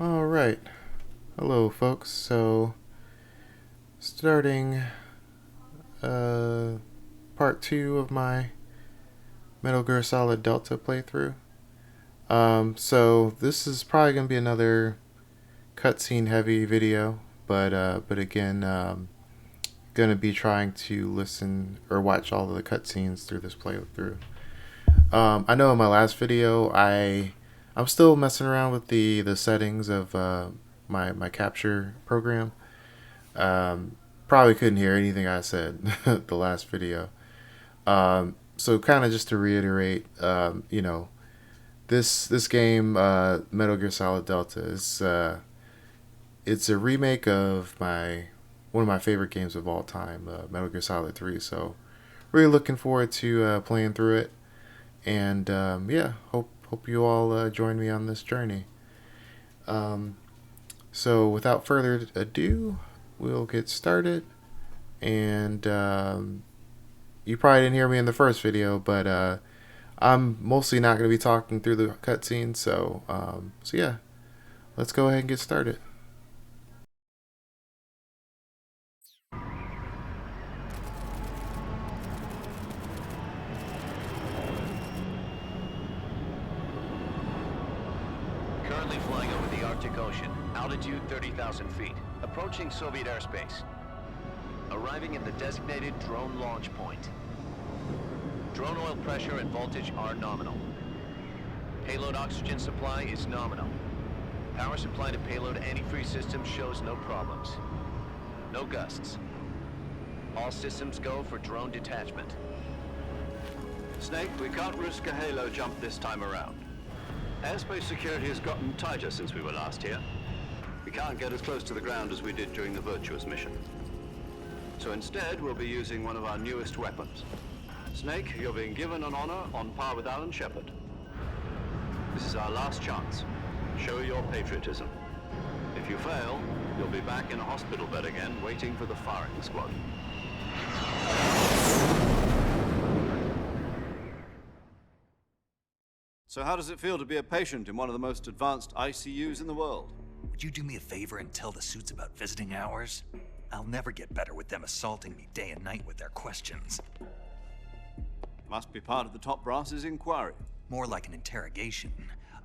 All right. Hello, folks. So, starting uh, part two of my Metal Gear Solid Delta playthrough. So this is probably gonna be another cutscene heavy video, but again, gonna be trying to listen or watch all of the cutscenes through this playthrough. I know in my last video, I'm still messing around with the settings of my capture program. Um, Probably couldn't hear anything I said the last video. So kind of just to reiterate, this game, Metal Gear Solid Delta, is it's a remake of my one of my favorite games of all time, Metal Gear Solid 3. So really looking forward to playing through it, and yeah, hope you all join me on this journey. Um, so without further ado, we'll get started. And you probably didn't hear me in the first video, but I'm mostly not going to be talking through the cutscenes. So yeah, let's go ahead and get started. Currently flying over the Arctic Ocean, altitude 30,000 feet, approaching Soviet airspace. Arriving at the designated drone launch point. Drone oil pressure and voltage are nominal. Payload oxygen supply is nominal. Power supply to payload antifreeze system shows no problems. No gusts. All systems go for drone detachment. Snake, we can't risk a halo jump this time around. Airspace security has gotten tighter since we were last here. We can't get as close to the ground as we did during the Virtuous mission. So instead, we'll be using one of our newest weapons. Snake, you're being given an honor on par with Alan Shepard. This is our last chance. Show your patriotism. If you fail, you'll be back in a hospital bed again, waiting for the firing squad. So how does it feel to be a patient in one of the most advanced ICUs in the world? Would you do me a favor and tell the suits about visiting hours? I'll never get better with them assaulting me day and night with their questions. Must be part of the top brass's inquiry. More like an interrogation.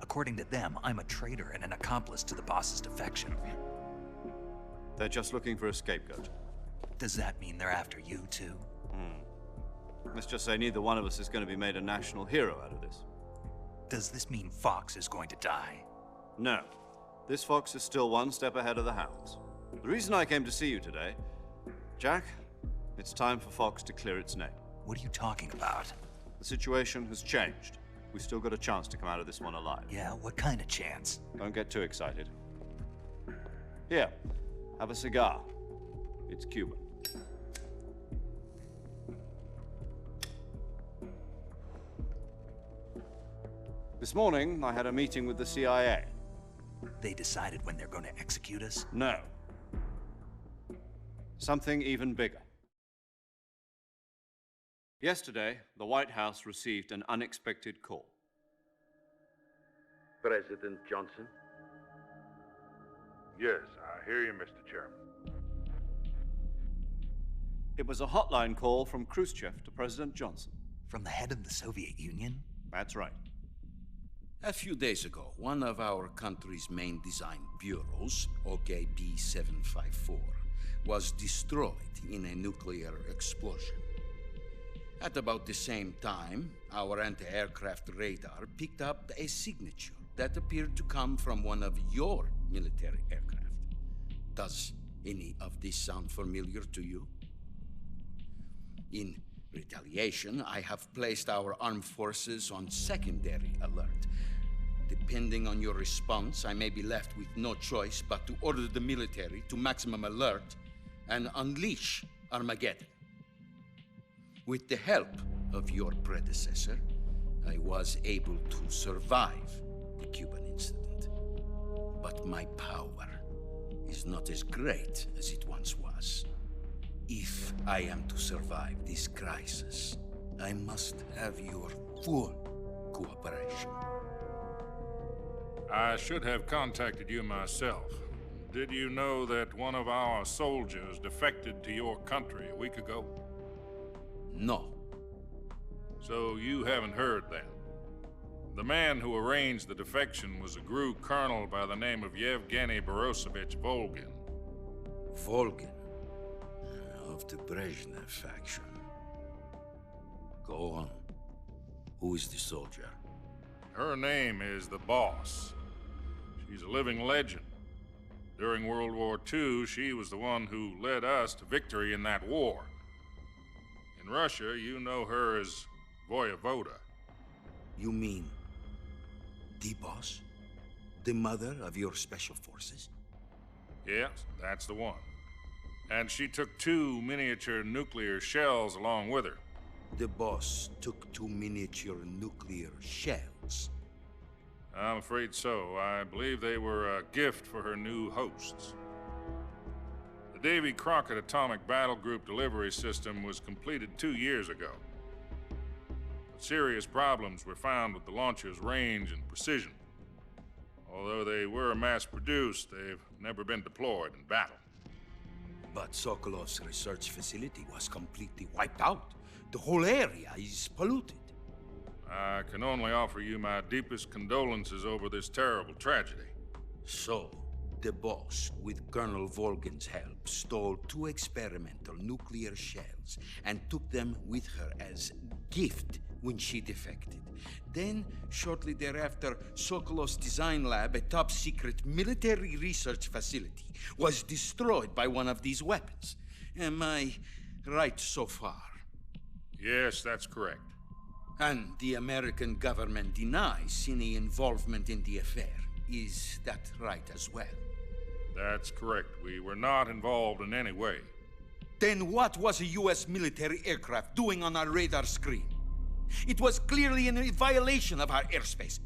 According to them, I'm a traitor and an accomplice to the boss's defection. They're just looking for a scapegoat. Does that mean they're after you, too? Let's just say neither one of us is going to be made a national hero out of this. Does this mean Fox is going to die? No. This fox is still one step ahead of the hounds. The reason I came to see you today, Jack, it's time for Fox to clear its name. What are you talking about? The situation has changed. We've still got a chance to come out of this one alive. Yeah, what kind of chance? Don't get too excited. Here, have a cigar. It's Cuban. This morning, I had a meeting with the CIA. They decided when they're going to execute us? No. Something even bigger. Yesterday, the White House received an unexpected call. President Johnson? Yes, I hear you, Mr. Chairman. It was a hotline call from Khrushchev to President Johnson. From the head of the Soviet Union? That's right. A few days ago, one of our country's main design bureaus, OKB 754, was destroyed in a nuclear explosion. At about the same time, our anti-aircraft radar picked up a signature that appeared to come from one of your military aircraft. Does any of this sound familiar to you? In retaliation, I have placed our armed forces on secondary alert. Depending on your response, I may be left with no choice but to order the military to maximum alert and unleash Armageddon. With the help of your predecessor, I was able to survive the Cuban incident. But my power is not as great as it once was. If I am to survive this crisis, I must have your full cooperation. I should have contacted you myself. Did you know that one of our soldiers defected to your country a week ago? No. So you haven't heard then. The man who arranged the defection was a GRU colonel by the name of Yevgeny Borosovich Volgin. Volgin. Of the Brezhnev faction. Go on. Who is the soldier? Her name is the Boss. She's a living legend. During World War II, she was the one who led us to victory in that war. In Russia, you know her as Voyevoda. You mean the boss? The mother of your special forces? Yes, that's the one. And she took 2 miniature nuclear shells along with her. The boss took 2 miniature nuclear shells. I'm afraid so. I believe they were a gift for her new hosts. The Davy Crockett Atomic Battle Group delivery system was completed 2 years ago. But serious problems were found with the launcher's range and precision. Although they were mass-produced, they've never been deployed in battle. But Sokolov's research facility was completely wiped out. The whole area is polluted. I can only offer you my deepest condolences over this terrible tragedy. So, the boss, with Colonel Volgin's help, stole 2 experimental nuclear shells and took them with her as gift when she defected. Then, shortly thereafter, Sokolov's design lab, a top-secret military research facility, was destroyed by one of these weapons. Am I right so far? Yes, that's correct. And the American government denies any involvement in the affair. Is that right as well? That's correct. We were not involved in any way. Then what was a U.S. military aircraft doing on our radar screen? It was clearly in violation of our airspace.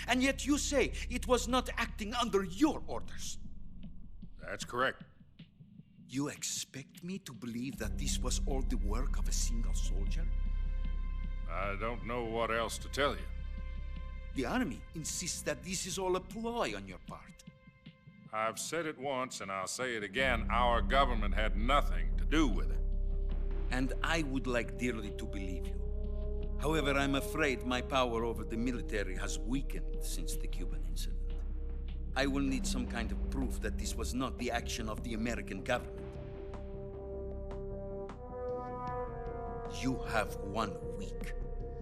And yet you say it was not acting under your orders. That's correct. You expect me to believe that this was all the work of a single soldier? I don't know what else to tell you. The army insists that this is all a ploy on your part. I've said it once and I'll say it again. Our government had nothing to do with it. And I would like dearly to believe you. However, I'm afraid my power over the military has weakened since the Cuban incident. I will need some kind of proof that this was not the action of the American government. You have 1 week.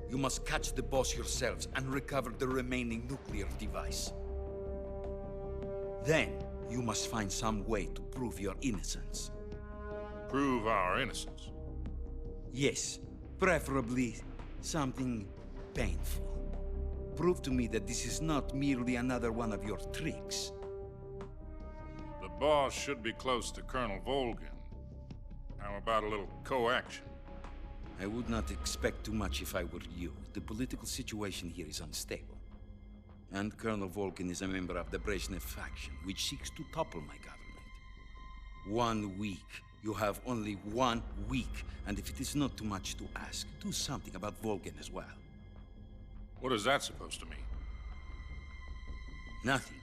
You must catch the boss yourselves and recover the remaining nuclear device. Then, you must find some way to prove your innocence. Prove our innocence. Yes, preferably something painful. Prove to me that this is not merely another one of your tricks. The boss should be close to Colonel Volgin. How about a little co-action? I would not expect too much if I were you. The political situation here is unstable. And Colonel Volgin is a member of the Brezhnev faction, which seeks to topple my government. 1 week. You have only 1 week. And if it is not too much to ask, do something about Volgin as well. What is that supposed to mean? Nothing.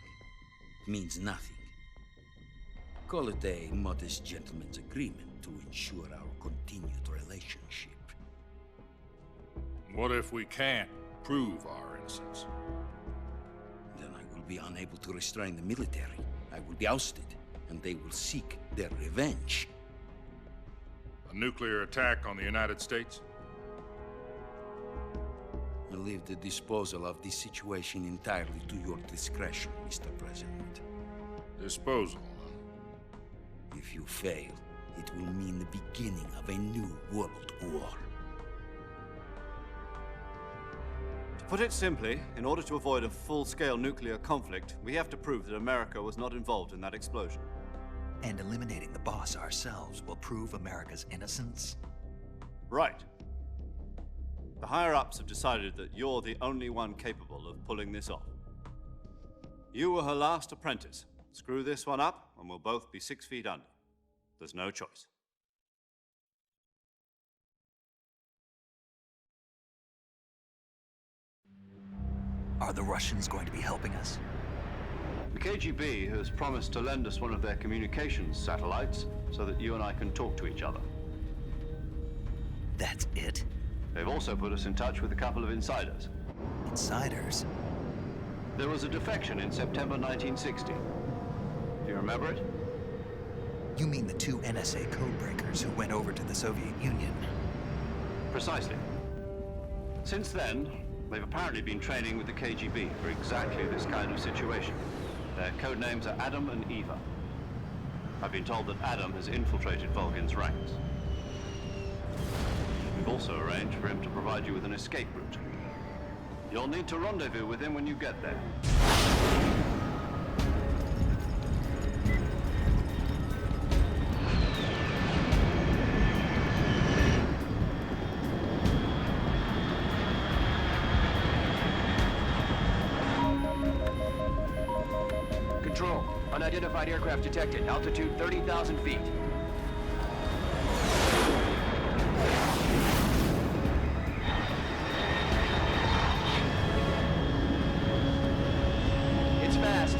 It means nothing. Call it a modest gentleman's agreement to ensure our continued relationship. What if we can't prove our innocence? Then I will be unable to restrain the military. I will be ousted, and they will seek their revenge. A nuclear attack on the United States? I leave the disposal of this situation entirely to your discretion, Mr. President. Disposal, If you fail, it will mean the beginning of a new world war. To put it simply, in order to avoid a full-scale nuclear conflict, we have to prove that America was not involved in that explosion. And eliminating the boss ourselves will prove America's innocence? Right. The higher-ups have decided that you're the only one capable of pulling this off. You were her last apprentice. Screw this one up, and we'll both be 6 feet under. There's no choice. Are the Russians going to be helping us? The KGB has promised to lend us one of their communications satellites so that you and I can talk to each other. That's it? They've also put us in touch with a couple of insiders. Insiders? There was a defection in September 1960. Do you remember it? You mean the two NSA codebreakers who went over to the Soviet Union? Precisely. Since then, they've apparently been training with the KGB for exactly this kind of situation. Their code names are Adam and Eva. I've been told that Adam has infiltrated Volgin's ranks. We've also arranged for him to provide you with an escape route. You'll need to rendezvous with him when you get there. Control. Unidentified aircraft detected. Altitude 30,000 feet. It's fast.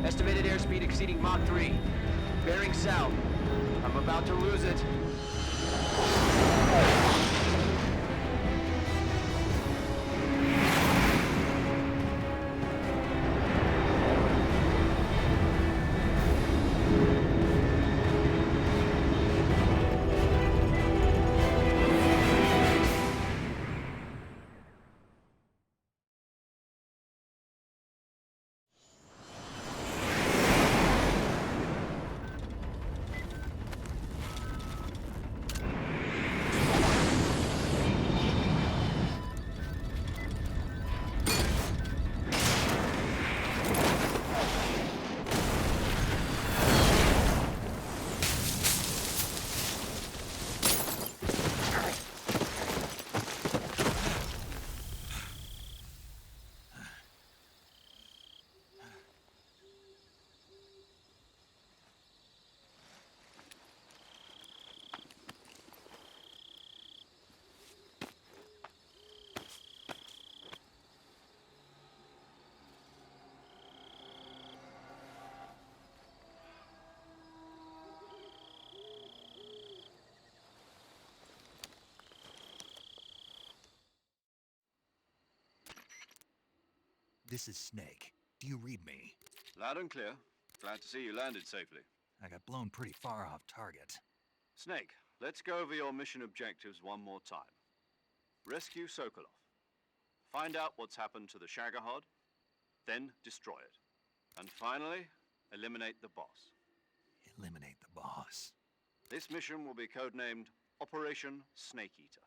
Estimated airspeed exceeding Mach 3. Bearing south. I'm about to lose it. This is Snake. Do you read me? Loud and clear. Glad to see you landed safely. I got blown pretty far off target. Snake, let's go over your mission objectives one more time. Rescue Sokolov. Find out what's happened to the Shagohod, then destroy it. And finally, eliminate the boss. Eliminate the boss. This mission will be codenamed Operation Snake Eater.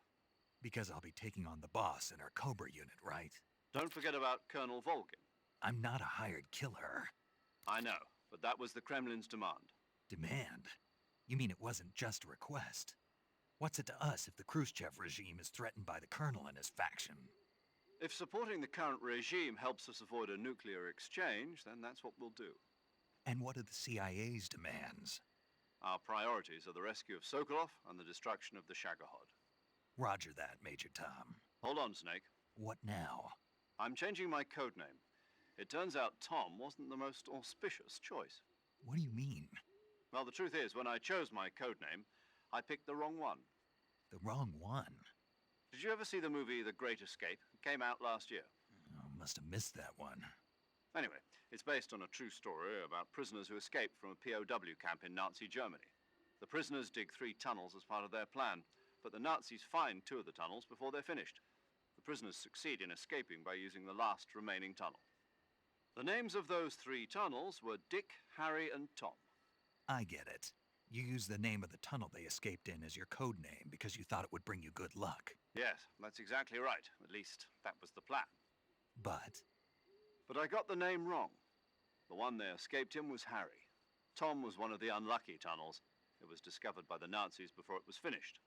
Because I'll be taking on the boss in our Cobra unit, right? Don't forget about Colonel Volgin. I'm not a hired killer. I know, but that was the Kremlin's demand. Demand? You mean it wasn't just a request? What's it to us if the Khrushchev regime is threatened by the Colonel and his faction? If supporting the current regime helps us avoid a nuclear exchange, then that's what we'll do. And what are the CIA's demands? Our priorities are the rescue of Sokolov and the destruction of the Shagohod. Roger that, Major Tom. Hold on, Snake. What now? I'm changing my codename. It turns out Tom wasn't the most auspicious choice. What do you mean? Well, the truth is, when I chose my codename, I picked the wrong one. The wrong one? Did you ever see the movie The Great Escape? It came out last year. Oh, must have missed that one. Anyway, it's based on a true story about prisoners who escaped from a POW camp in Nazi Germany. The prisoners dig 3 tunnels as part of their plan, but the Nazis find 2 of the tunnels before they're finished. The prisoners succeed in escaping by using the last remaining tunnel. The names of those 3 tunnels were Dick, Harry, and Tom. I get it. You used the name of the tunnel they escaped in as your code name because you thought it would bring you good luck. Yes, that's exactly right. At least, that was the plan. But But I got the name wrong. The one they escaped in was Harry. Tom was one of the unlucky tunnels. It was discovered by the Nazis before it was finished.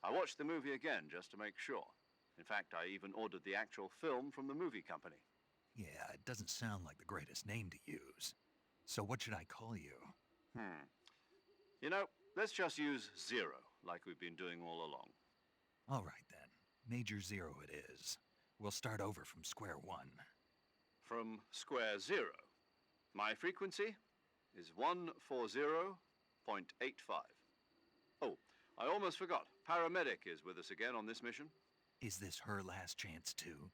I watched the movie again just to make sure. In fact, I even ordered the actual film from the movie company. yeah, it doesn't sound like the greatest name to use. So what should I call you? You know, let's just use Zero, like we've been doing all along. All right then. Major Zero it is. We'll start over from square one. From square zero. My frequency is 140.85. Oh, I almost forgot. Paramedic is with us again on this mission. Is this her last chance too?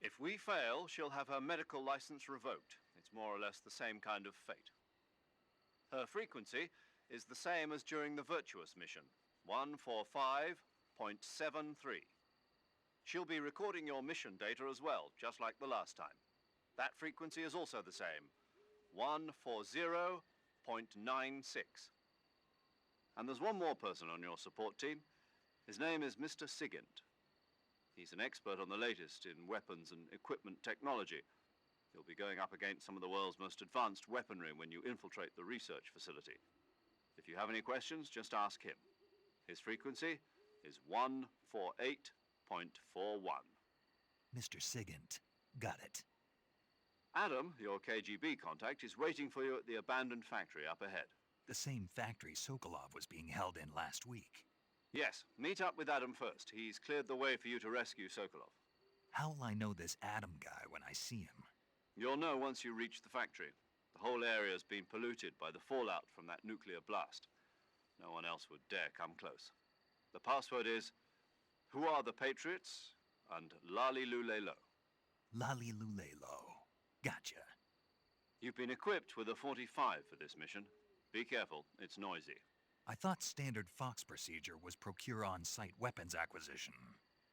If we fail, she'll have her medical license revoked. It's more or less the same kind of fate. Her frequency is the same as during the Virtuous mission, 145.73. She'll be recording your mission data as well, just like the last time. That frequency is also the same, 140.96. And there's one more person on your support team. His name is Mr. Sigint. He's an expert on the latest in weapons and equipment technology. You'll be going up against some of the world's most advanced weaponry when you infiltrate the research facility. If you have any questions, just ask him. His frequency is 148.41. Mr. Sigint. Got it. Adam, your KGB contact, is waiting for you at the abandoned factory up ahead. The same factory Sokolov was being held in last week. Yes, meet up with Adam first. He's cleared the way for you to rescue Sokolov. How'll I know this Adam guy when I see him? You'll know once you reach the factory. The whole area's been polluted by the fallout from that nuclear blast. No one else would dare come close. The password is, "Who are the Patriots?" and "Lali Lulelo." Lali Lulelo. Gotcha. You've been equipped with a 45 for this mission. Be careful, it's noisy. I thought standard Fox procedure was procure on-site weapons acquisition.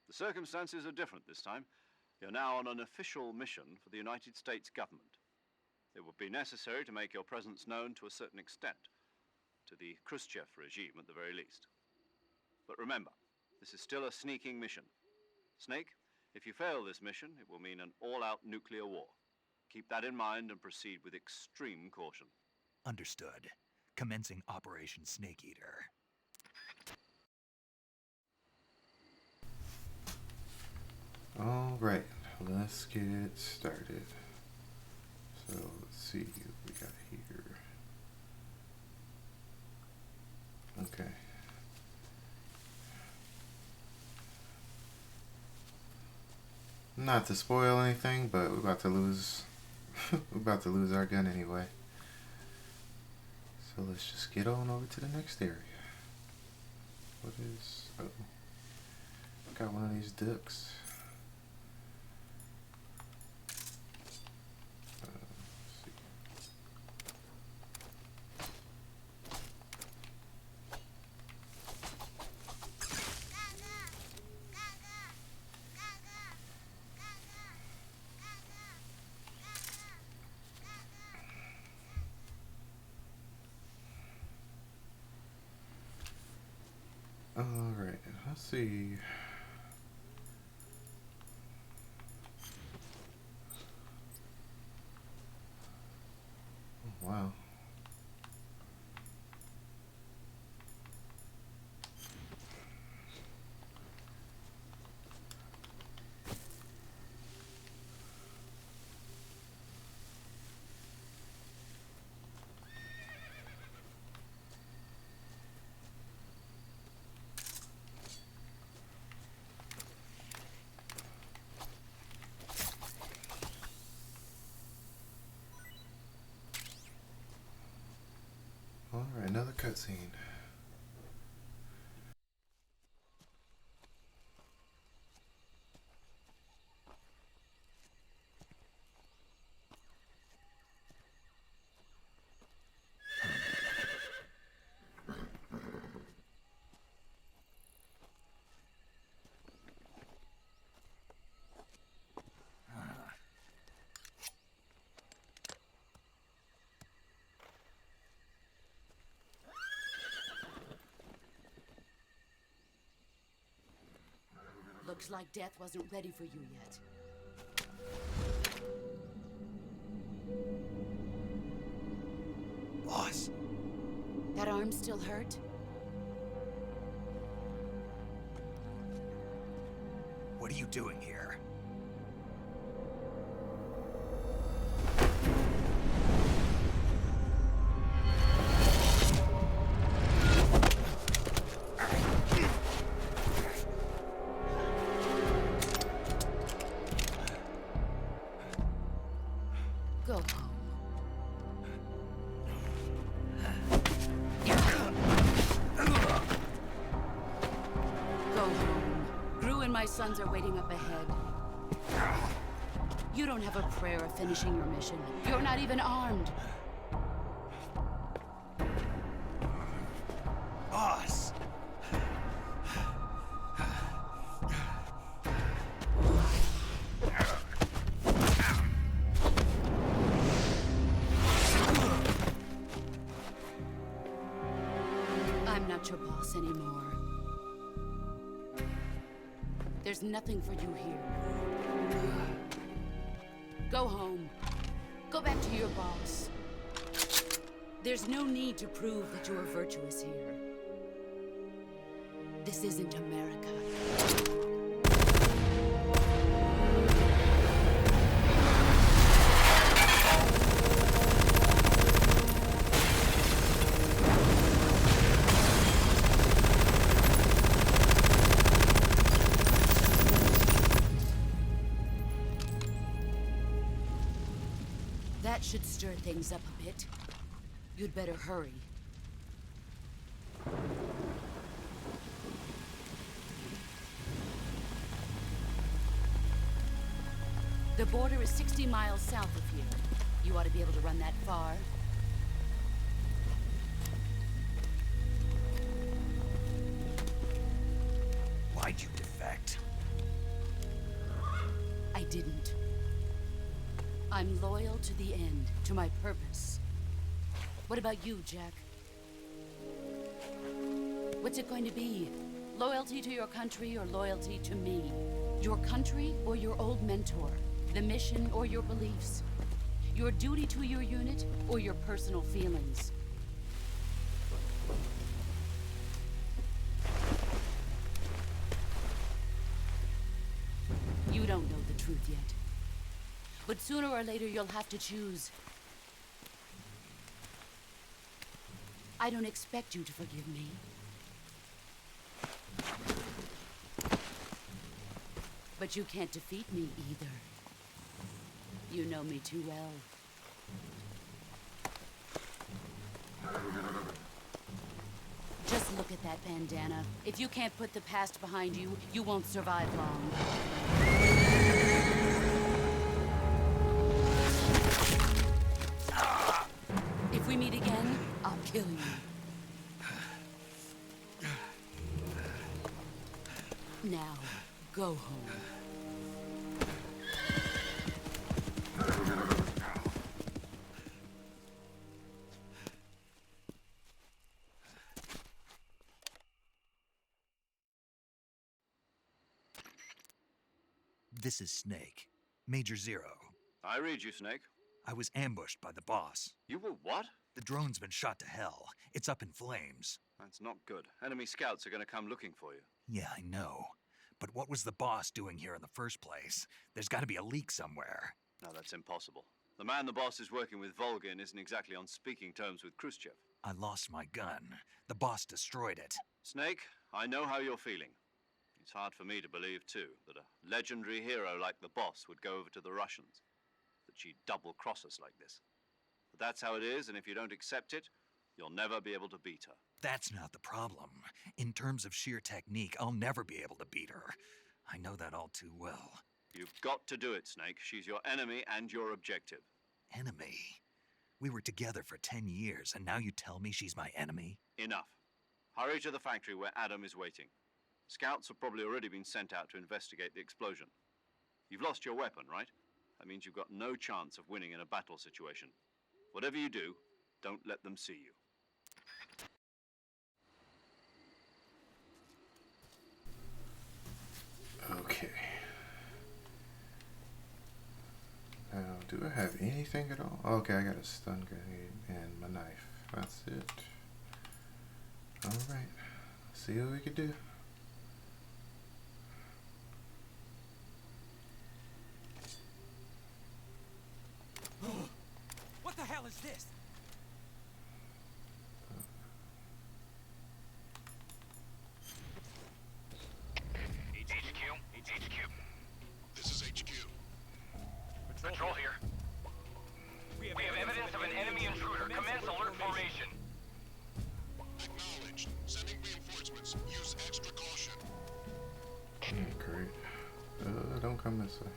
The circumstances are different this time. You're now on an official mission for the United States government. It would be necessary to make your presence known to a certain extent, to the Khrushchev regime at the very least. But remember, this is still a sneaking mission. Snake, if you fail this mission, it will mean an all-out nuclear war. Keep that in mind and proceed with extreme caution. Understood. Commencing Operation Snake Eater. Alright, let's get started. So, let's see what we got here. Okay. Not to spoil anything, but we're about to lose we're about to lose our gun anyway. So let's just get on over to the next area. What is... oh. Got one of these ducks. Let's see. Alright, let's see. Oh, wow. Alright, another cutscene. Looks like death wasn't ready for you yet. Boss! That arm still hurt? What are you doing here? Go home. and my sons are waiting up ahead. You don't have a prayer of finishing your mission. You're not even armed. Boss! I'm not your boss anymore. There's nothing for you here. Go home. Go back to your boss. There's no need to prove that you are virtuous here. This isn't America. That should stir things up a bit. You'd better hurry. The border is 60 miles south of here. You ought to be able to run that far. Why'd you defect? I didn't. I'm loyal to the end, to my purpose. What about you, Jack? What's it going to be? Loyalty to your country or loyalty to me? Your country or your old mentor? The mission or your beliefs? Your duty to your unit or your personal feelings? You don't know the truth yet. But sooner or later you'll have to choose. I don't expect you to forgive me. But you can't defeat me either. You know me too well. Just look at that bandana. If you can't put the past behind you, you won't survive long. If we meet again, I'll kill you. Now, go home. This is Snake. Major Zero. I read you, Snake. I was ambushed by the boss. You were what? The drone's been shot to hell. It's up in flames. That's not good. Enemy scouts are going to come looking for you. Yeah, I know. But what was the boss doing here in the first place? There's got to be a leak somewhere. No, that's impossible. The man the boss is working with, Volgin, isn't exactly on speaking terms with Khrushchev. I lost my gun. The boss destroyed it. Snake, I know how you're feeling. It's hard for me to believe, too, that a legendary hero like the boss would go over to the Russians. That she'd double-cross us like this. But that's how it is, and if you don't accept it, you'll never be able to beat her. That's not the problem. In terms of sheer technique, I'll never be able to beat her. I know that all too well. You've got to do it, Snake. She's your enemy and your objective. Enemy? We were together for 10 years, and now you tell me she's my enemy? Enough. Hurry to the factory where Adam is waiting. Scouts have probably already been sent out to investigate the explosion. You've lost your weapon, right? That means you've got no chance of winning in a battle situation. Whatever you do, don't let them see you. Okay. Now, do I have anything at all? Okay, I got a stun grenade and my knife. That's it. Alright. See what we can do. What the hell is this? HQ. This is HQ. Patrol here. We have evidence of an enemy intruder. Commence alert formation. Acknowledged. Sending reinforcements. Use extra caution. Great. come this way.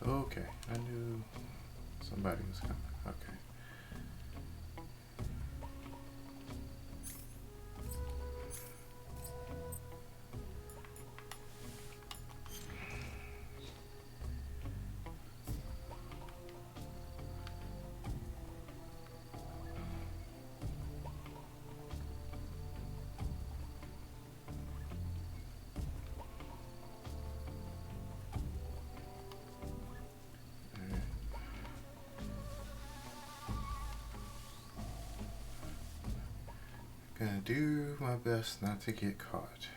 Okay, I knew somebody was coming. Okay. Gonna do my best not to get caught.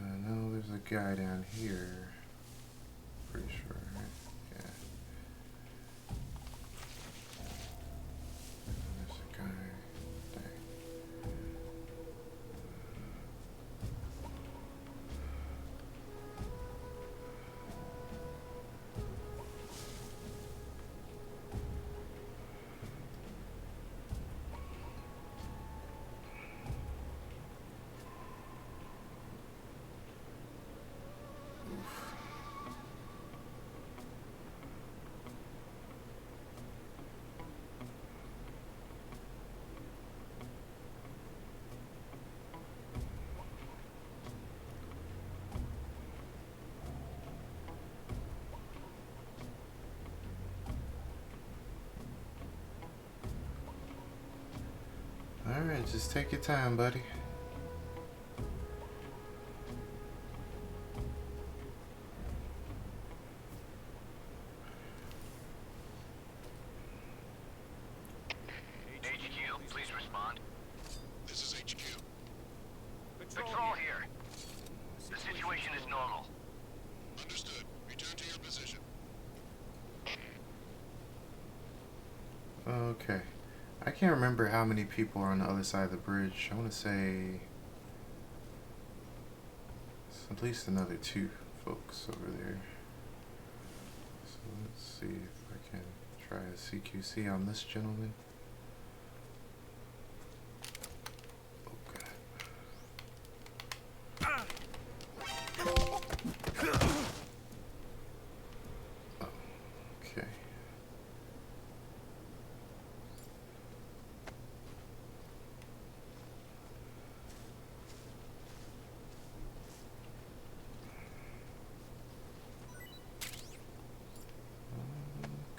I know there's a guy down here. Pretty sure, right? Yeah. There's a guy. Dang. Alright, just take your time, buddy. HQ, please respond. This is HQ. Patrol here. The situation is normal. Understood. Return to your position. Okay. I can't remember how many people are on the other side of the bridge. I want to say it's at least another 2 folks over there. So let's see if I can try a CQC on this gentleman. Oh god. Oh, okay.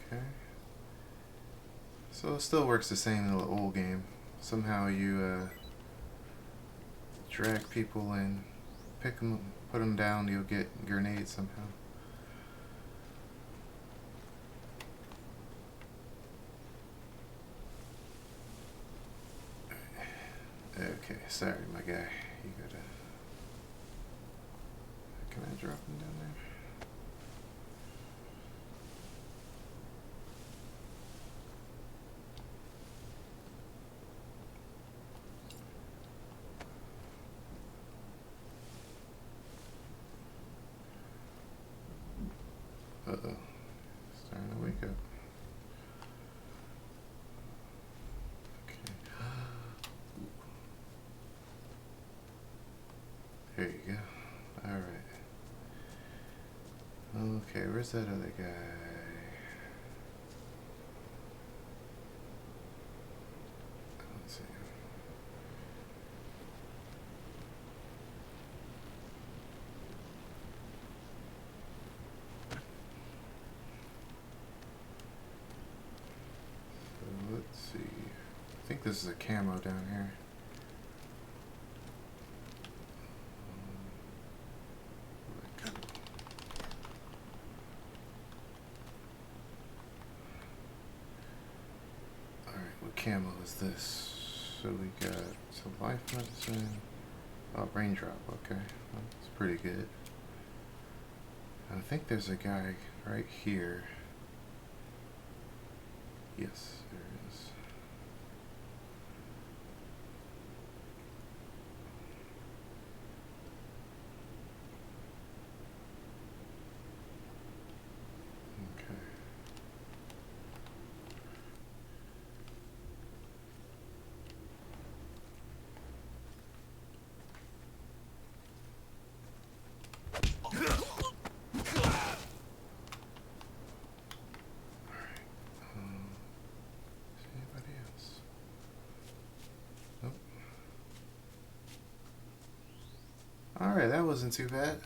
Okay. So it still works the same in the old game. Somehow you drag people and pick them, put them down, you'll get grenades somehow. Okay, sorry my guy. You gotta... Can I drop him down there? Uh-oh. Starting to wake up. Okay. There you go. Alright. Okay, where's that other guy? Let's see. Let's see. I think this is a camo down here. Alright, what camo is this? So we got some life medicine. Oh, raindrop, okay. Well, that's pretty good. I think there's a guy right here. Yes, there is. Okay. Is anybody else? Nope. Alright, that wasn't too bad.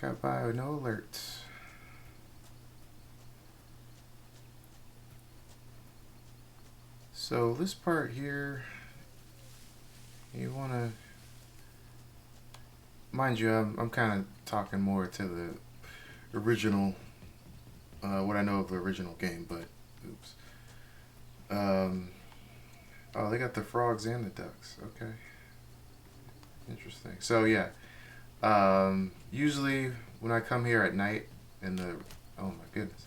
Got by with no alerts. So this part here, you want to, mind you, I'm kind of talking more to the original, what I know of the original game, but oops. Oh, they got the frogs and the ducks. Okay, interesting. So yeah, usually when I come here at night in the, oh my goodness,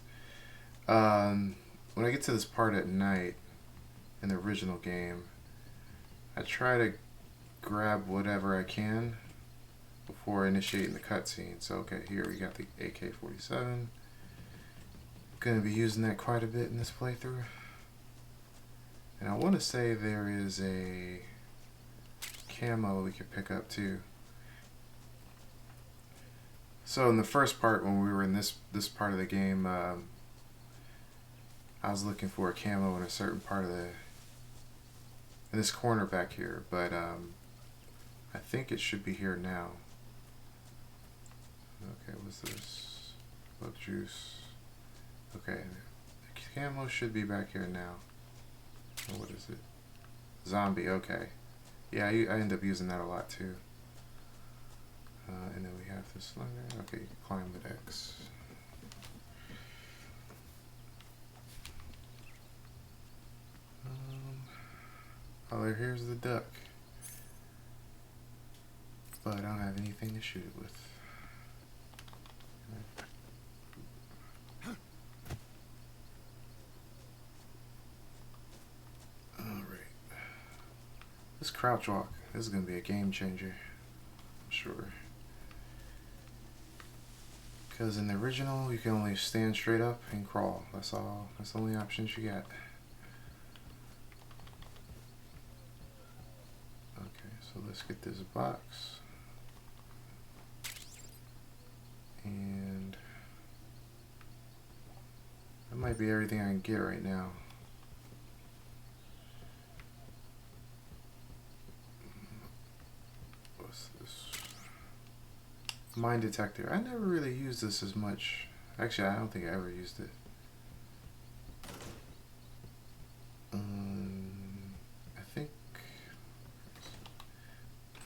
when I get to this part at night in the original game, I try to grab whatever I can before initiating the cutscene. So okay, here we got the AK-47. Gonna be using that quite a bit in this playthrough. And I want to say there is a camo we could pick up too. So in the first part, when we were in this part of the game, I was looking for a camo in a certain part of in this corner back here, but I think it should be here now. Okay, what's this? Bug juice. Okay, the camo should be back here now. Oh, what is it? Zombie, okay. Yeah, I end up using that a lot too. And then we have this slender. Okay, climb with X. Oh, here's the duck. But I don't have anything to shoot it with. This crouch walk, this is going to be a game changer, I'm sure. Because in the original, you can only stand straight up and crawl. That's all. That's the only options you got. Okay, so let's get this box. And that might be everything I can get right now. Mine detector. I never really used this as much. Actually, I don't think I ever used it. I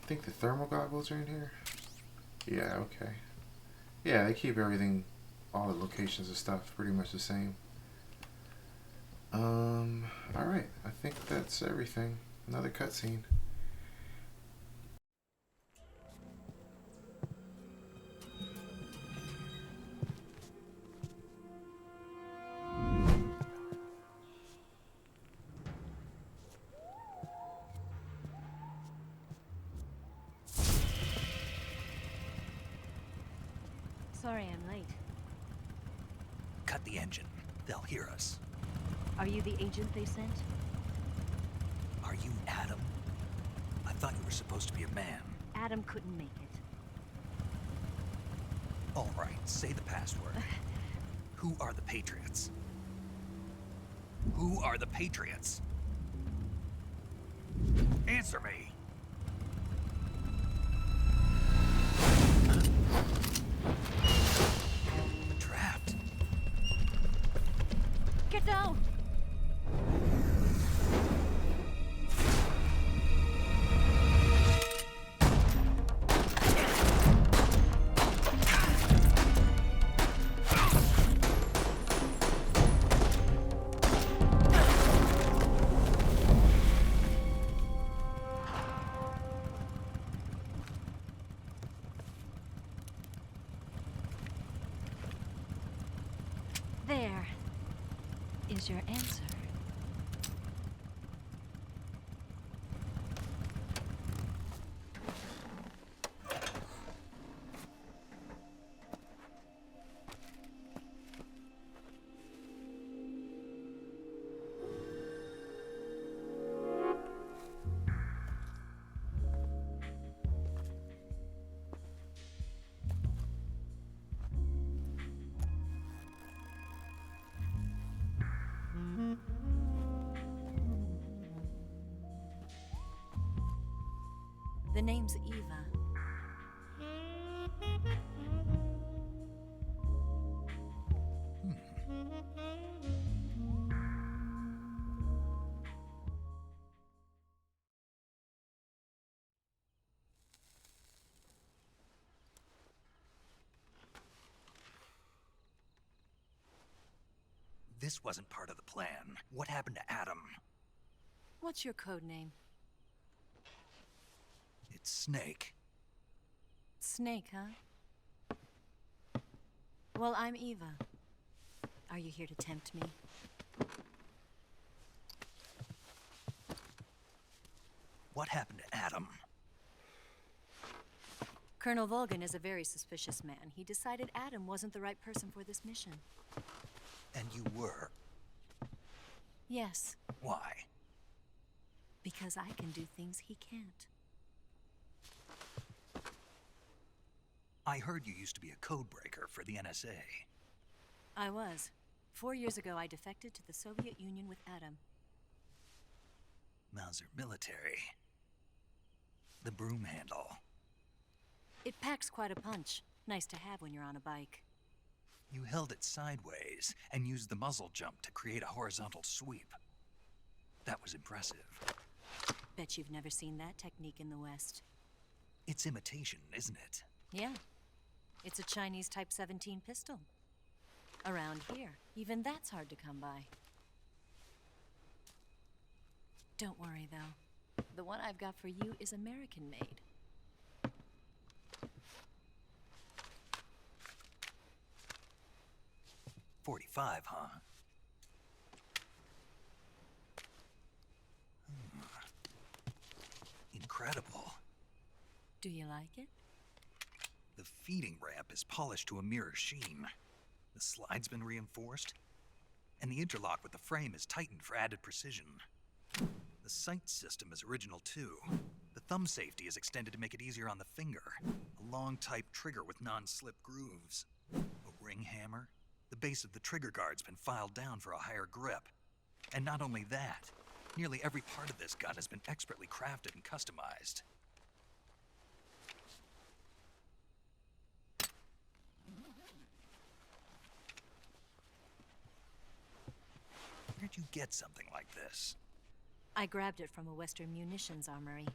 think the thermal goggles are in here. Yeah, okay. Yeah, they keep everything, all the locations and stuff pretty much the same. Alright, I think that's everything. Another cutscene. Sorry I'm late. Cut the engine. They'll hear us. Are you the agent they sent? Are you Adam? I thought you were supposed to be a man. Adam couldn't make it. All right, say the password. Who are the Patriots? Who are the Patriots? Answer me! I'm trapped. Get down! is your answer? The name's Eva. This wasn't part of the plan. What happened to Adam? What's your code name? It's Snake. Snake, huh? Well, I'm Eva. Are you here to tempt me? What happened to Adam? Colonel Volgan is a very suspicious man. He decided Adam wasn't the right person for this mission. And you were. Yes, Why? because I can do things he can't. I heard you used to be a codebreaker for the NSA. I was. 4 years ago, I defected to the Soviet Union with Adam. Mauser military. The broom handle. It packs quite a punch. Nice to have when you're on a bike. You held it sideways and used the muzzle jump to create a horizontal sweep. That was impressive. Bet you've never seen that technique in the West. It's imitation, isn't it? Yeah. It's a Chinese Type 17 pistol. Around here, even that's hard to come by. Don't worry, though. The one I've got for you is American-made. .45, huh? Incredible. Do you like it? The feeding ramp is polished to a mirror sheen. The slide's been reinforced, and the interlock with the frame is tightened for added precision. The sight system is original too. The thumb safety is extended to make it easier on the finger. A long type trigger with non-slip grooves. A ring hammer. The base of the trigger guard's been filed down for a higher grip. And not only that, nearly every part of this gun has been expertly crafted and customized. Where'd you get something like this? I grabbed it from a Western munitions armory.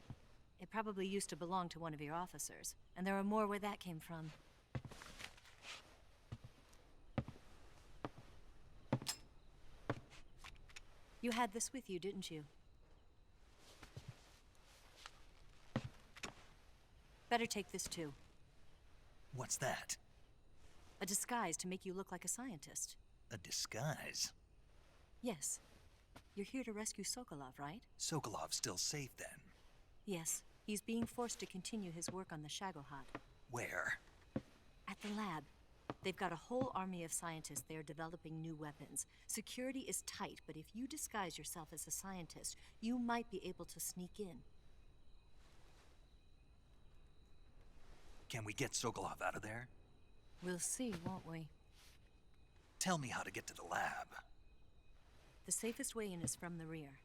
It probably used to belong to one of your officers, and there are more where that came from. You had this with you, didn't you? Better take this too. What's that? A disguise to make you look like a scientist. A disguise? Yes. You're here to rescue Sokolov, right? Sokolov's still safe then? Yes. He's being forced to continue his work on the Shagohod. Where? At the lab. They've got a whole army of scientists there developing new weapons. Security is tight, but if you disguise yourself as a scientist, you might be able to sneak in. Can we get Sokolov out of there? We'll see, won't we? Tell me how to get to the lab. The safest way in is from the rear.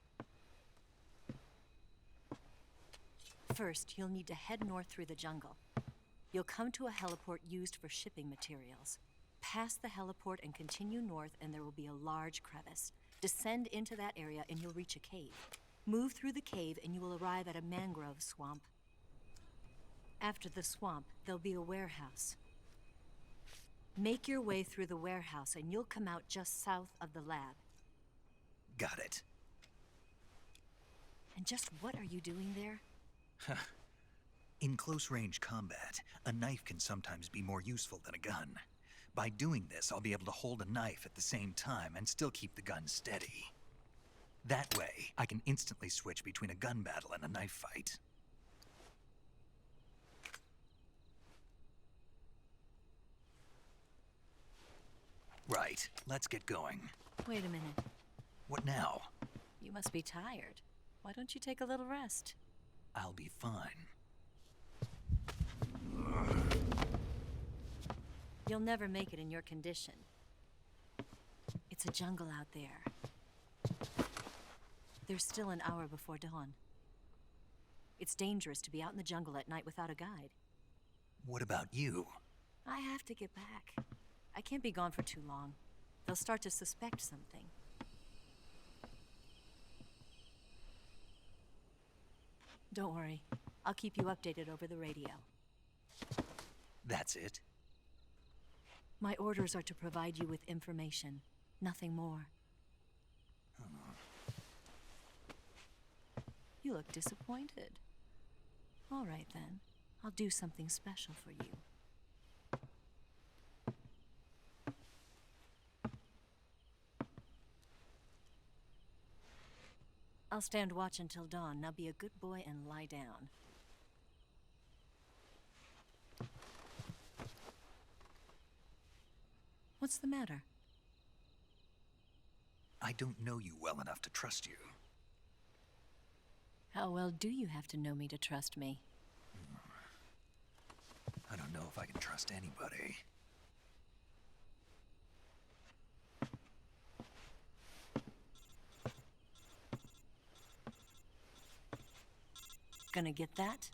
First, you'll need to head north through the jungle. You'll come to a heliport used for shipping materials. Pass the heliport and continue north, and there will be a large crevice. Descend into that area and you'll reach a cave. Move through the cave and you will arrive at a mangrove swamp. After the swamp, there'll be a warehouse. Make your way through the warehouse and you'll come out just south of the lab. Got it. And just what are you doing there? In close-range combat, a knife can sometimes be more useful than a gun. By doing this, I'll be able to hold a knife at the same time and still keep the gun steady. That way, I can instantly switch between a gun battle and a knife fight. Right, let's get going. Wait a minute. What now? You must be tired. Why don't you take a little rest? I'll be fine. You'll never make it in your condition. It's a jungle out there. There's still an hour before dawn. It's dangerous to be out in the jungle at night without a guide. What about you? I have to get back. I can't be gone for too long. They'll start to suspect something. Don't worry. I'll keep you updated over the radio. That's it? My orders are to provide you with information, nothing more. You look disappointed. All right then. I'll do something special for you. I'll stand watch until dawn. Now be a good boy and lie down. What's the matter? I don't know you well enough to trust you. How well do you have to know me to trust me? I don't know if I can trust anybody. Gonna get that?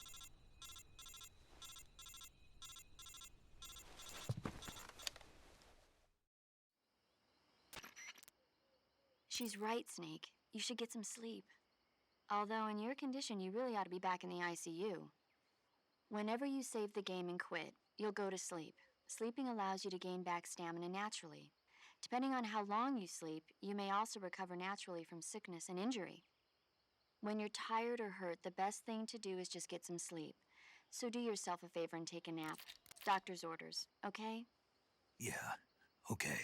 She's right, Snake. You should get some sleep. Although in your condition, you really ought to be back in the ICU. Whenever you save the game and quit, you'll go to sleep. Sleeping allows you to gain back stamina naturally. Depending on how long you sleep, you may also recover naturally from sickness and injury. When you're tired or hurt, the best thing to do is just get some sleep. So do yourself a favor and take a nap. Doctor's orders, okay? Yeah, okay.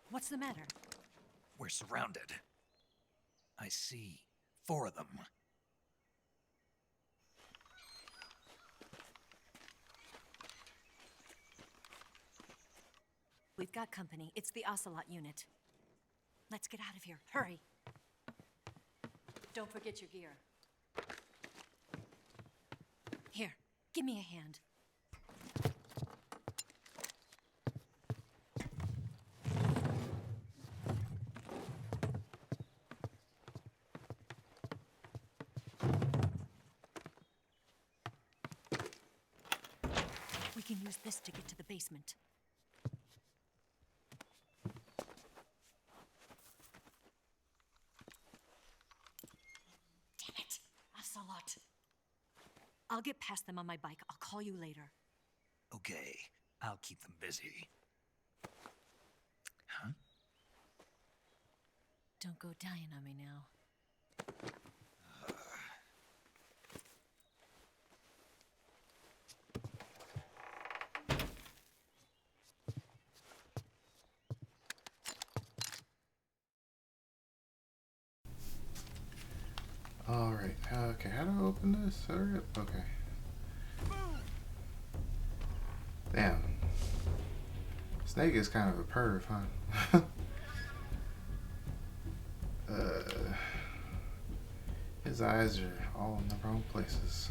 What's the matter? We're surrounded. I see 4 of them. We've got company. It's the Ocelot unit. Let's get out of here. Hurry. Don't forget your gear. Here, give me a hand. We can use this to get to the basement. Damn it! Ocelot. I'll get past them on my bike. I'll call you later. Okay, I'll keep them busy. Huh? Don't go dying on me now. Alright, okay, how do I open this? Hurry up. Okay. Damn. Snake is kind of a perv, huh? His eyes are all in the wrong places.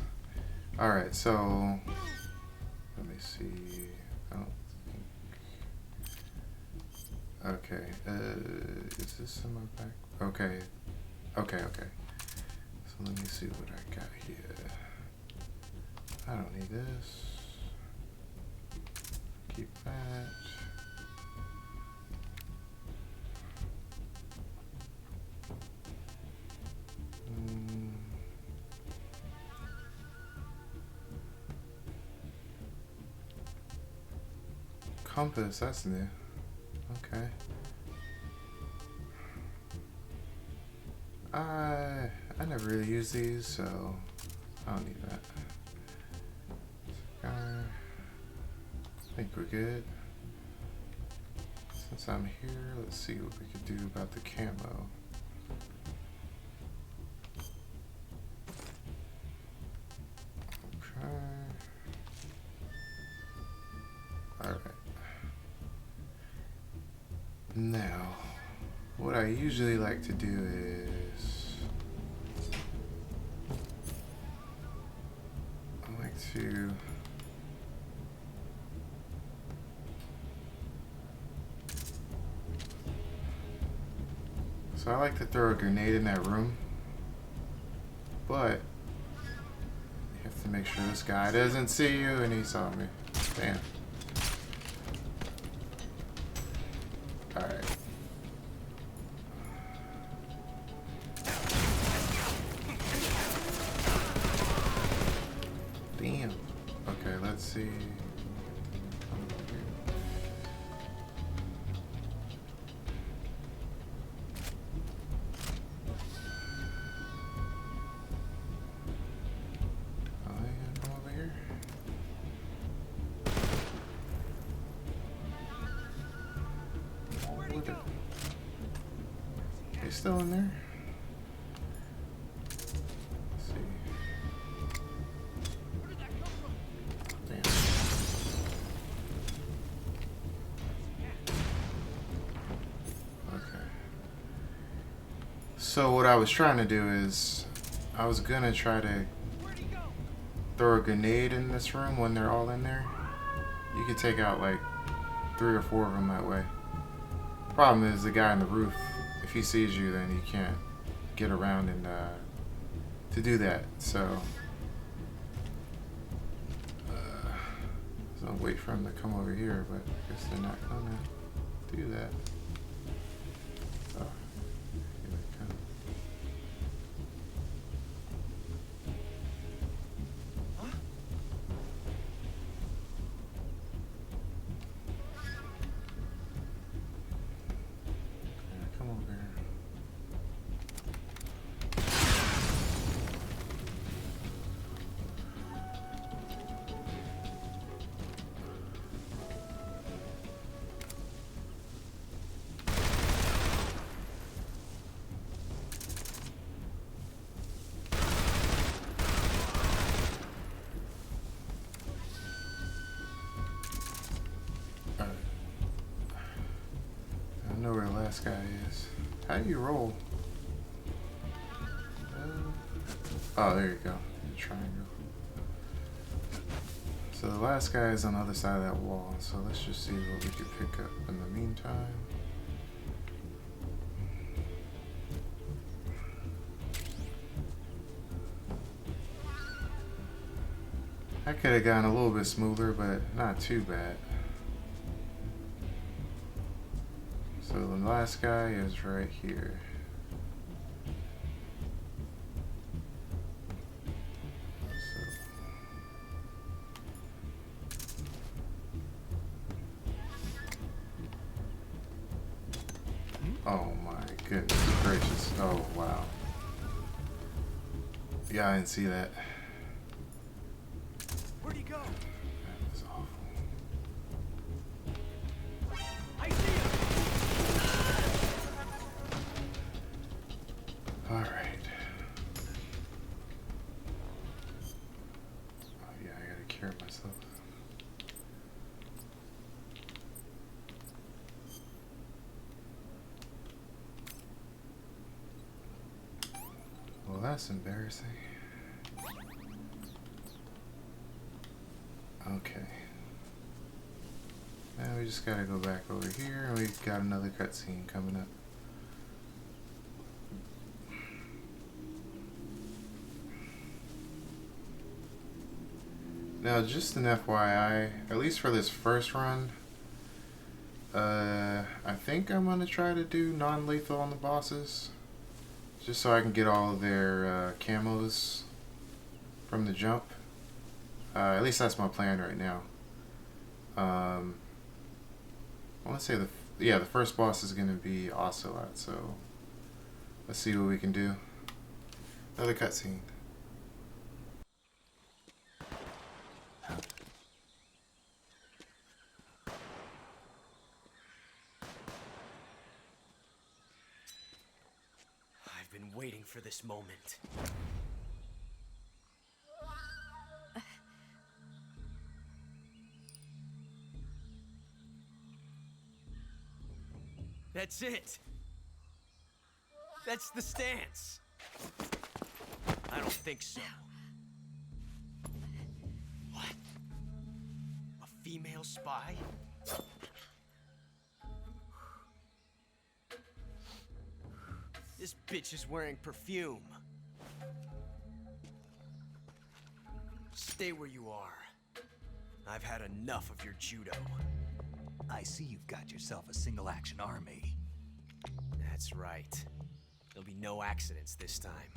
Alright, so let me see. I don't think. Okay, is this in my back? Okay. Okay. So let me see what I got here. I don't need this. Keep that. Compass, that's new. Okay. I never really use these, so I don't need that. I think we're good. Since I'm here, let's see what we could do about the camo. Okay. Alright. Now, what I usually like to do is I like to I like to throw a grenade in that room, but you have to make sure this guy doesn't see you, and he saw me. Damn. Alright. Damn. Okay, let's see. Still in there? Let's see. Damn. Okay. So what I was trying to do is I was gonna try to throw a grenade in this room when they're all in there. You could take out like 3 or 4 of them that way. Problem is the guy on the roof, if he sees you, then you can't get around and to do that. So I'll wait for him to come over here, but I guess they're not gonna do that. Oh, here they come. Yeah, come over here. I know where the last guy is. How do you roll? Oh, there you go. The triangle. So the last guy is on the other side of that wall. So let's just see what we can pick up in the meantime. I could have gone a little bit smoother, but not too bad. So the last guy is right here. Oh my goodness gracious. Oh wow. Yeah, I didn't see that. Where'd he go? That was awful. I see him. Alright. care of myself. Well, that's embarrassing. Okay. Now we just gotta go back over here, and we've got another cutscene coming up. Now, just an FYI, at least for this first run, I think I'm gonna try to do non-lethal on the bosses, just so I can get all of their camos from the jump. At least that's my plan right now. I want to say the first boss is gonna be Ocelot, so let's see what we can do. Another cutscene. I've been waiting for this moment. That's it. That's the stance. I don't think so. What? A female spy? This bitch is wearing perfume. Stay where you are. I've had enough of your judo. I see you've got yourself a single-action army. That's right. There'll be no accidents this time.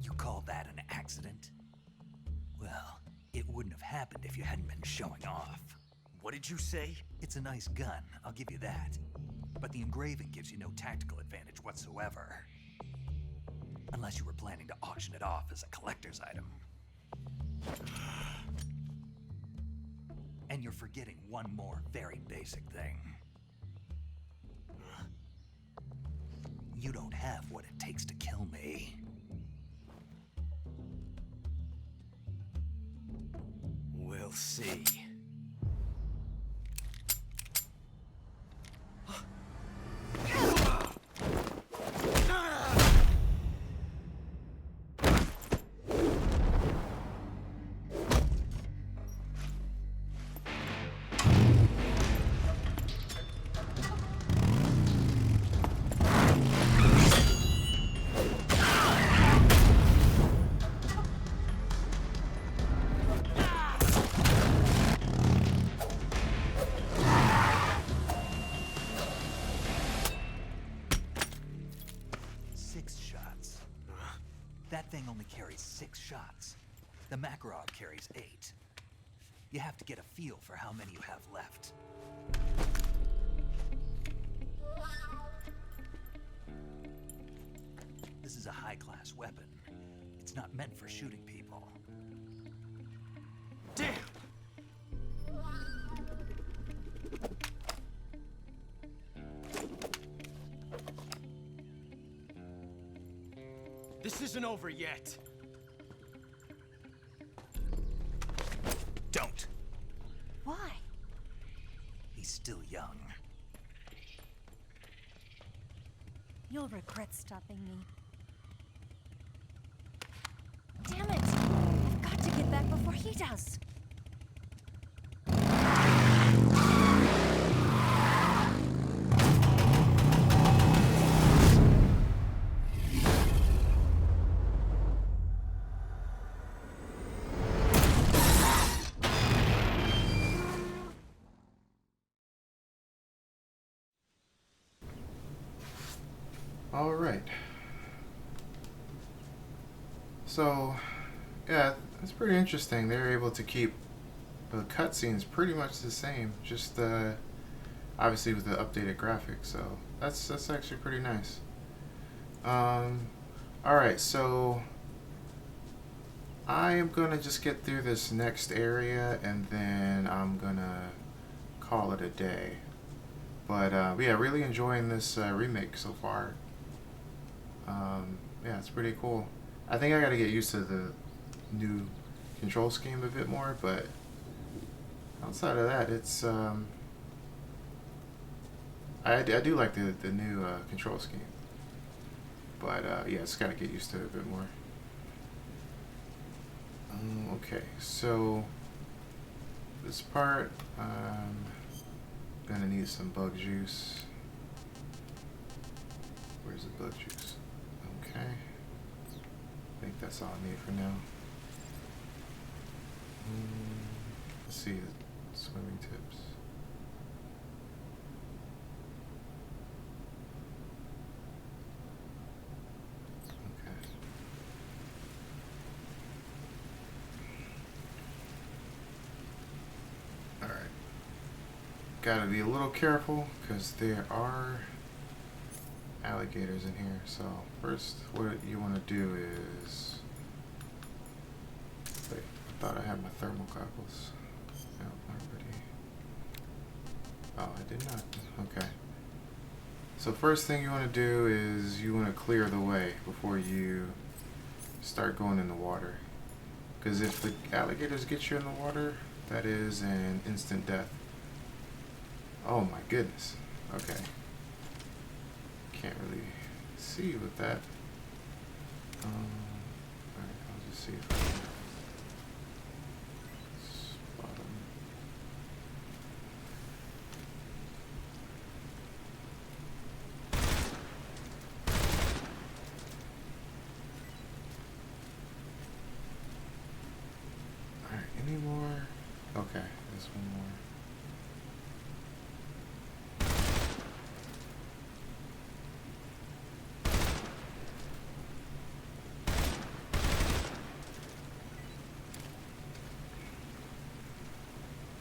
You call that an accident? Well, it wouldn't have happened if you hadn't been showing off. What did you say? It's a nice gun, I'll give you that. But the engraving gives you no tactical advantage whatsoever. Unless you were planning to auction it off as a collector's item. And you're forgetting one more very basic thing. You don't have what it takes to kill me. We'll see. That thing only carries 6 shots. The Makarov carries 8. You have to get a feel for how many you have left. This is a high-class weapon. It's not meant for shooting people. Damn! This isn't over yet. Don't. Why? He's still young. You'll regret stopping me. Damn it! I've got to get back before he does. All right. So, yeah, it's pretty interesting. They're able to keep the cutscenes pretty much the same, just obviously with the updated graphics. So that's actually pretty nice. All right, so I am gonna just get through this next area, and then I'm gonna call it a day. But yeah, really enjoying this remake so far. Yeah, it's pretty cool. I think I gotta get used to the new control scheme a bit more, but outside of that, it's I do like the new control scheme, but yeah, it's got to get used to it a bit more. Okay, so this part, gonna need some bug juice. Where's the bug juice? Okay, I think that's all I need for now. Let's see, swimming tips. Okay. Alright. Gotta be a little careful because there are alligators in here. So first what you want to do is, wait, I thought I had my thermal goggles. No, not ready. Oh, I did not. Okay. So first thing you want to do is you want to clear the way before you start going in the water. Because if the alligators get you in the water, that is an instant death. Oh my goodness. Okay. Can't really see with that. Alright, I'll just see if I can spot them. Alright, any more? Okay, there's one more.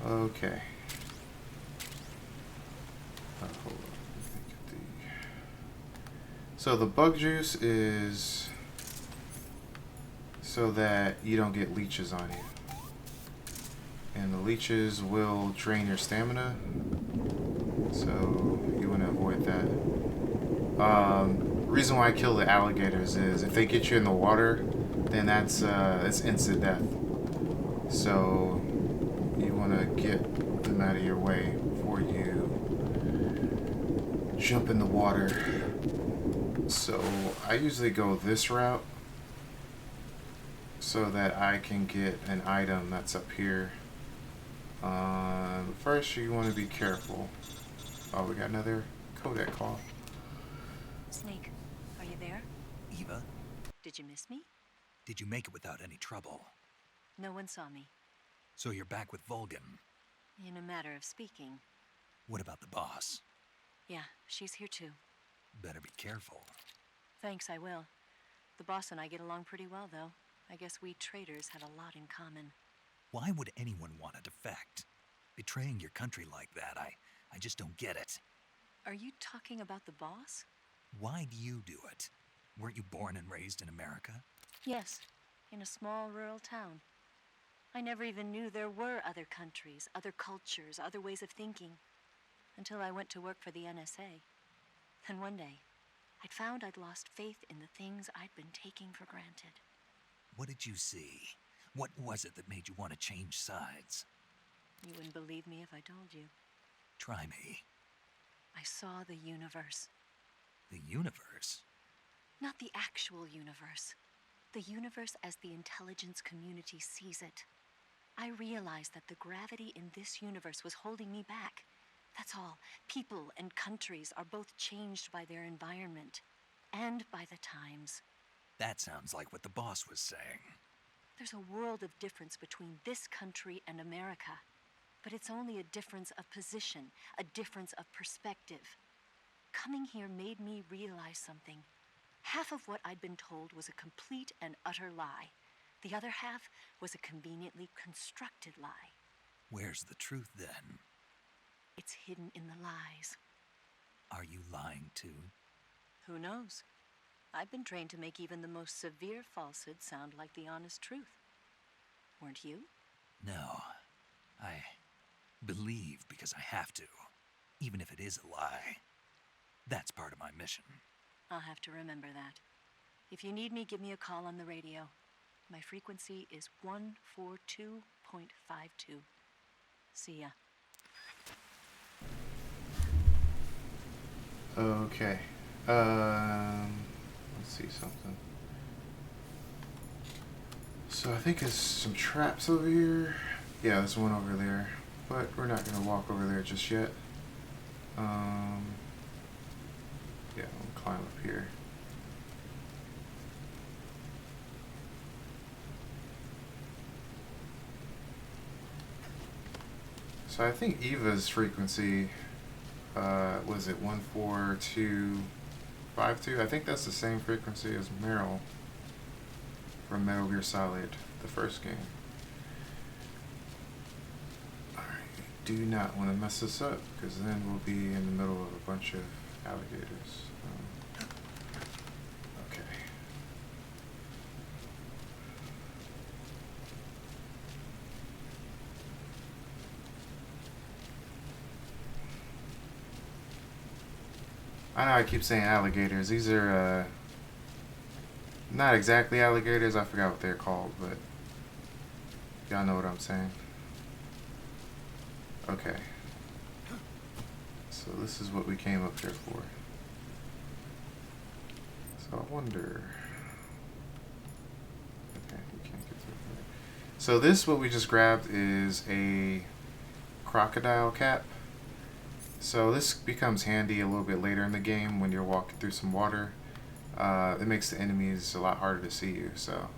Okay. Hold on. Let me get the... So the bug juice is so that you don't get leeches on you. And the leeches will drain your stamina. So you want to avoid that. Reason why I kill the alligators is if they get you in the water, then that's instant death. So you want to get them out of your way before you jump in the water. So I usually go this route so that I can get an item that's up here. First you want to be careful. Oh, we got another codec call. Snake, are you there? Eva, Did you miss me? did you make it without any trouble? No one saw me. So you're back with Vulcan. In a matter of speaking. What about the boss? Yeah, she's here too. Better be careful. Thanks, I will. The boss and I get along pretty well, though. I guess we traders have a lot in common. Why would anyone want to defect? Betraying your country like that, I just don't get it. Are you talking about the boss? Why do you do it? Weren't you born and raised in America? Yes, in a small rural town. I never even knew there were other countries, other cultures, other ways of thinking, until I went to work for the NSA. Then one day, I'd found I'd lost faith in the things I'd been taking for granted. What did you see? What was it that made you want to change sides? You wouldn't believe me if I told you. Try me. I saw the universe. The universe? Not the actual universe. The universe as the intelligence community sees it. I realized that the gravity in this universe was holding me back. That's all. People and countries are both changed by their environment and by the times. That sounds like what the boss was saying. There's a world of difference between this country and America. But it's only a difference of position, a difference of perspective. Coming here made me realize something. Half of what I'd been told was a complete and utter lie. The other half was a conveniently constructed lie. Where's the truth then? It's hidden in the lies. Are you lying too? Who knows? I've been trained to make even the most severe falsehood sound like the honest truth. Weren't you? No. I believe because I have to, even if it is a lie. That's part of my mission. I'll have to remember that. If you need me, give me a call on the radio. My frequency is 142.52. See ya. Okay. Let's see something. So I think there's some traps over here. Yeah, there's one over there. But we're not gonna walk over there just yet. Yeah, we'll climb up here. So I think Eva's frequency was it 14252? I think that's the same frequency as Meryl from Metal Gear Solid, the first game. Alright, do not want to mess this up, because then we'll be in the middle of a bunch of alligators. Okay. I know I keep saying alligators. These are not exactly alligators. I forgot what they're called, but y'all know what I'm saying. Okay. So this is what we came up here for. So I wonder... Okay, we can't get through there. So this, what we just grabbed, is a crocodile cap. So this becomes handy a little bit later in the game when you're walking through some water. It makes the enemies a lot harder to see you, so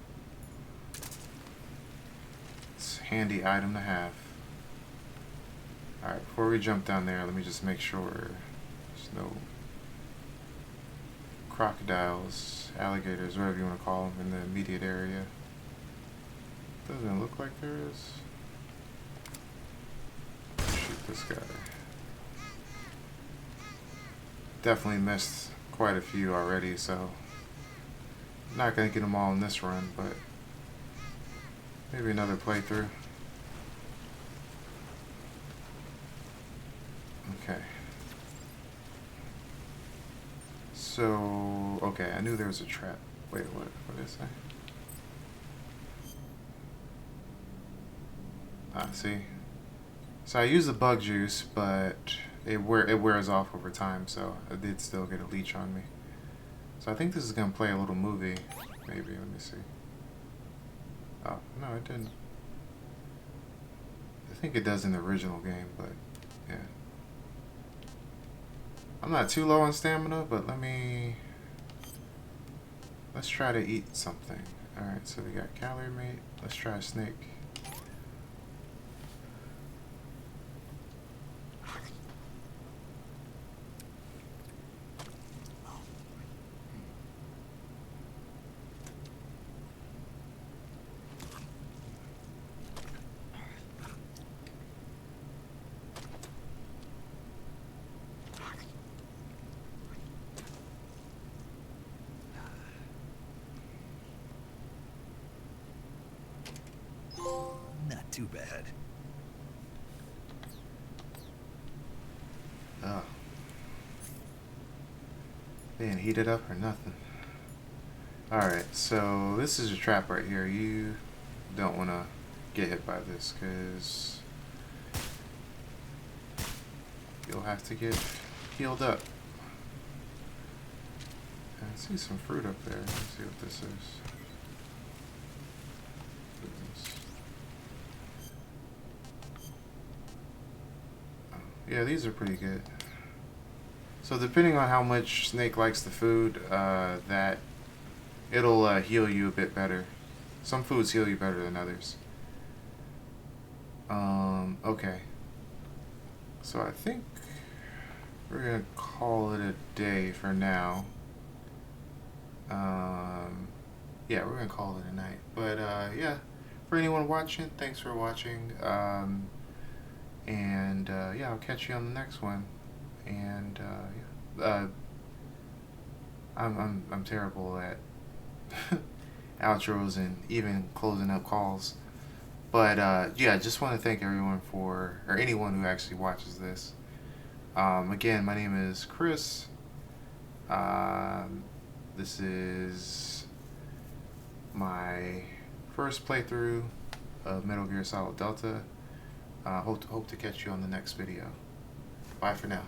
it's a handy item to have. Alright, before we jump down there, let me just make sure there's no crocodiles, alligators, whatever you want to call them, in the immediate area. Doesn't look like there is. Shoot this guy. Definitely missed quite a few already, so not gonna get them all in this run, but maybe another playthrough. Okay. So, okay, I knew there was a trap. Wait, what did it say? Ah, see. So I used the bug juice, but it wears off over time, so I did still get a leech on me. So I think this is gonna play a little movie, maybe. Let me see. Oh no, it didn't. I think it does in the original game, but yeah. I'm not too low on stamina, but let's try to eat something. All right, so we got calorie mate. Let's try a snake. Not too bad. Oh. They didn't heat it up or nothing. Alright, so this is a trap right here. You don't want to get hit by this, because you'll have to get healed up. I see some fruit up there. Let's see what this is. Yeah, these are pretty good. So depending on how much Snake likes the food, that it'll heal you a bit better. Some foods heal you better than others. Okay. So I think we're gonna call it a day for now. Yeah, we're gonna call it a night. But yeah, for anyone watching, thanks for watching. Yeah, I'll catch you on the next one. And yeah, I'm terrible at outros and even closing up calls. But yeah, just want to thank everyone or anyone who actually watches this. Again, my name is Chris. This is my first playthrough of Metal Gear Solid Delta. Hope to catch you on the next video. Bye for now.